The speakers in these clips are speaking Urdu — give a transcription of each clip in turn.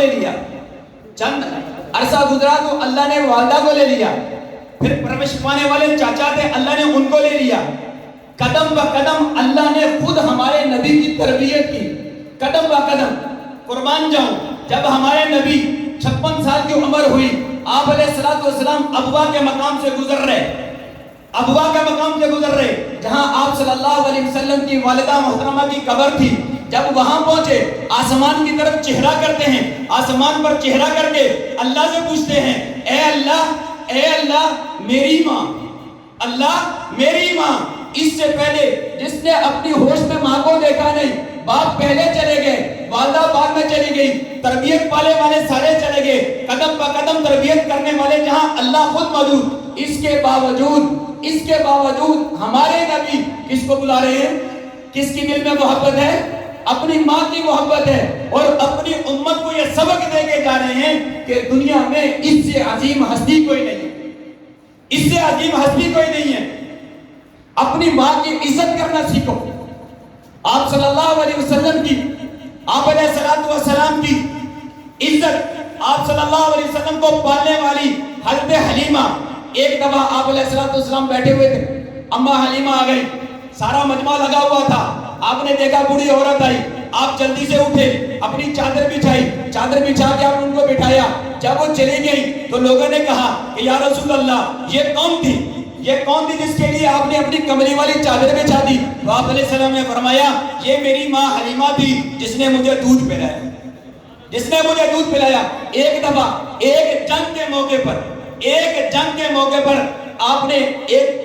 لے لیا، چند عرصہ گزرا تو اللہ نے والدہ کو لے لیا، پھر پرورش پانے والے چاچا تھے اللہ نے ان کو لے لیا۔ قدم بہ قدم اللہ نے خود ہمارے نبی کی تربیت کی، قدم بہ قدم۔ قربان جاؤں، جب ہمارے نبی 56 سال کی عمر ہوئی، آپ علیہ السلام ابوا کے مقام سے گزر رہے، ابوا کے مقام سے گزر رہے جہاں آپ صلی اللہ علیہ وسلم کی والدہ محترمہ کی قبر تھی۔ جب وہاں پہنچے، آسمان کی طرف چہرہ کرتے ہیں، آسمان پر چہرہ کر کے اللہ سے پوچھتے ہیں، اے اللہ میری ماں، اللہ میری ماں۔ اس سے پہلے جس نے اپنی ہوش میں ماں کو دیکھا نہیں، باپ پہلے چلے گئے، والدہ بعد میں چلی گئی، تربیت پالے والے سارے چلے گئے، قدم بہ قدم تربیت کرنے والے جہاں اللہ خود موجود۔ اس کے باوجود ہمارے نبی کس کو بلا رہے ہیں؟ کس کی دل میں محبت ہے؟ اپنی ماں کی محبت ہے، اور اپنی امت کو یہ سبق دے کے جا رہے ہیں کہ دنیا میں اس سے عظیم ہستی کوئی نہیں ہے، اس سے عظیم ہستی کوئی نہیں ہے۔ اپنی ماں کی عزت کرنا سیکھو۔ آپ صلی اللہ علیہ وسلم کی، آپ علیہ السلام کی عزت، آپ صلی اللہ علیہ وسلم کو پالنے والی حضرت حلیمہ، ایک دفعہ آپ علیہ السلام بیٹھے ہوئے تھے، اماں حلیمہ آ گئی، سارا مجمع لگا ہوا تھا، آپ نے دیکھا بوڑھی عورت آئی، آپ جلدی سے اٹھے، اپنی چادر بچھائی، چادر بچھا کے آپ ان کو بٹھایا۔ جب وہ چلی گئی تو لوگوں نے کہا کہ یا رسول اللہ، یہ کون تھی جس کے لیے آپ نے اپنی کملی والی چادر بچھا دی؟ تو آپ علیہ السلام نے فرمایا، یہ میری ماں حلیمہ تھی جس نے مجھے دودھ پلایا۔ ایک دفعہ ایک جنگ کے موقع پر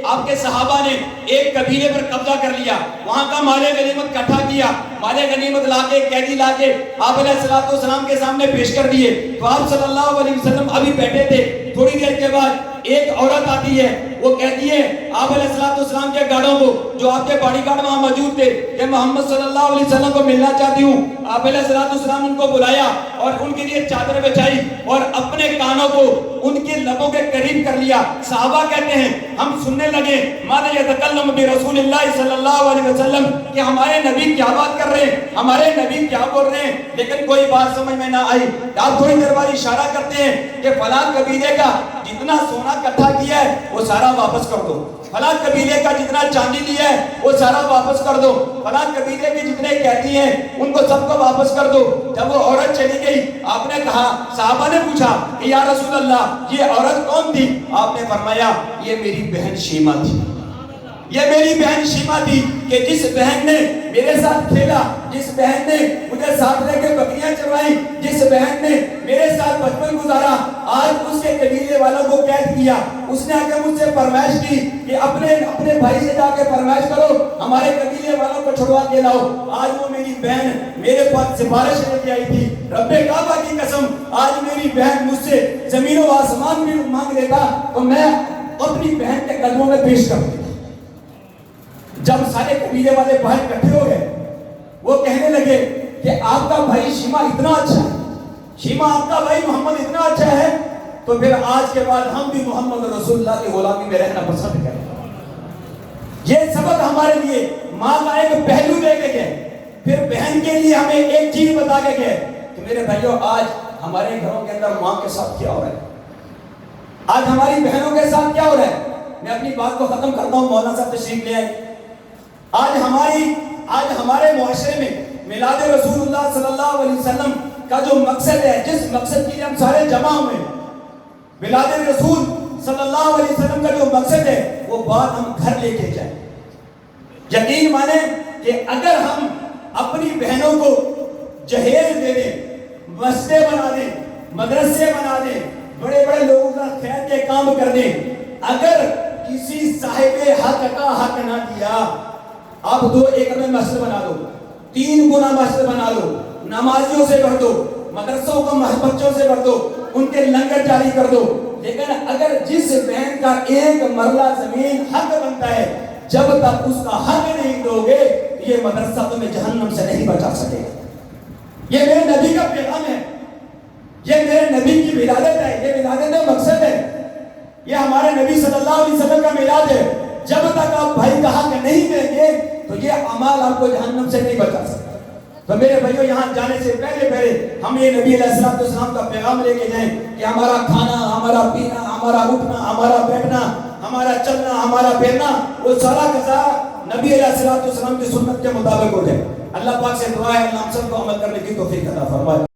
آپ کے صحابہ نے ایک قبیلے پر قبضہ کر لیا، وہاں کا مال غنیمت اکٹھا کیا، مال غنیمت لا کے، قیدی لا کے آپ علیہ السلام کے سامنے پیش کر دیے۔ تو آپ صلی اللہ علیہ وسلم ابھی بیٹھے تھے، تھوڑی دیر کے بعد ایک عورت آتی ہے، وہ کہتی ہے آپ علیہ السلام کے گارڈوں کو، جو آپ کے باڈی گارڈ وہاں موجود تھے، کہ محمد صلی اللہ علیہ وسلم کو ملنا چاہتی ہوں۔ آپ علیہ السلام ان کو بلایا اور ان کے لیے چادر بچھائی اور اپنے کانوں کو ان کے لبوں کے قریب کر لیا۔ صحابہ کہتے ہیں ہم سننے لگے، ماذا یتکلم برسول اللہ صلی اللہ علیہ وسلم، کہ ہمارے نبی کیا بات کر رہے ہیں، ہمارے نبی کیا بول رہے ہیں، لیکن کوئی بات سمجھ میں نہ آئی۔ آپ تھوڑی دیر بعد اشارہ کرتے ہیں کہ فلاں قبیلے کا جتنا سونا اکٹھا کیا ہے وہ سارا واپس کر دو، فلاں قبیلے کا جتنا چاندی لیا ہے وہ سارا واپس کر دو، فلاں قبیلے کے جتنے قیدی ہیں ان کو سب کو واپس کر دو۔ جب وہ عورت چلی گئی، آپ نے کہا، صحابہ نے پوچھا کہ یا رسول اللہ یہ عورت کون تھی؟ آپ نے فرمایا یہ میری بہن شیمہ تھی، یہ میری بہن شیمہ تھی، کہ جس بہن نے میرے ساتھ کھیلا، جس بہن نے مجھے ساتھ لے کے بکریاں چروائی، جس بہن نے میرے ساتھ بچپن گزارا، آج اس کے قبیلے والوں کو قید کیا۔ اس نے آ کے مجھ سے فرمائش کی کہ اپنے بھائی سے جا کے فرمائش کرو، ہمارے قبیلے والوں کو چھڑوا کے لاؤ۔ آج وہ میری بہن میرے پاس سفارش لے کے آئی تھی، رب کعبہ کی قسم، آج میری بہن مجھ سے زمین و آسمان بھی مانگ لیتا تو میں اپنی بہن کے قدموں میں پیش کر دیتا۔ جب سارے قبیلے والے بھائی اکٹھے ہو گئے، وہ کہنے لگے کہ آپ کا بھائی شیمہ اتنا اچھا ہے، شیمہ آپ کا بھائی محمد اتنا اچھا ہے، تو پھر آج کے بعد ہم بھی محمد رسول اللہ کی غلامی میں رہنا پسند کریں۔ یہ سبق ہمارے لیے ماں کا ایک پہلو دے کے گئے، پھر بہن کے لیے ہمیں ایک چیز بتا کے گئے کہ میرے بھائیوں، آج ہمارے گھروں کے اندر ماں کے ساتھ کیا ہو رہا ہے، آج ہماری بہنوں کے ساتھ کیا ہو رہا ہے۔ میں اپنی بات کو ختم کرتا ہوں، مولانا صاحب تشریف لے آئے۔ آج ہمارے معاشرے میں میلاد رسول اللہ صلی اللہ علیہ وسلم کا جو مقصد ہے، جس مقصد کے لیے ہم سارے جمع ہوئے، میلاد رسول صلی اللہ علیہ وسلم کا جو مقصد ہے، وہ بات ہم گھر لے کے جائیں۔ یقین مانیں کہ اگر ہم اپنی بہنوں کو جہیز دے دیں، مسجدیں بنا دیں، مدرسے بنا دیں، بڑے بڑے لوگوں کا خیر کے کام کر دیں، اگر کسی صاحب حق کا حق نہ دیا، آپ 2 ایکڑ میں مسجد بنا دو، 3 گنا مسجد بنا دو، نمازیوں سے بھر دو، مدرسوں کو بچوں سے بھر دو، ان کے لنگر جاری کر دو، لیکن اگر جس بہن کا 1 مرلہ زمین حق بنتا ہے، جب تک اس کا حق نہیں دو گے، یہ مدرسہ تمہیں جہنم سے نہیں بچا سکے گا۔ یہ میرے نبی کا پیغام ہے، یہ میرے نبی کی ولادت ہے، یہ ولادت کا مقصد ہے، یہ ہمارے نبی صلی اللہ علیہ وسلم کا میلاد ہے۔ جب تک آپ بھائی کا حق نہیں دیں گے تو یہ اعمال آپ کو جہنم سے نہیں بچا سکتا۔ تو میرے بھائیوں یہاں جانے سے پہلے ہم یہ نبی علیہ السلام کا پیغام لے کے جائیں کہ ہمارا کھانا، ہمارا پینا، ہمارا اٹھنا، ہمارا بیٹھنا، ہمارا چلنا، ہمارا پھرنا، وہ سارا کا سارا نبی علیہ السلام کی سنت کے مطابق ہو جائے۔ اللہ پاک سے دعا ہے اللہ ہم سب کو عمل کرنے کی توفیق عطا فرمائے۔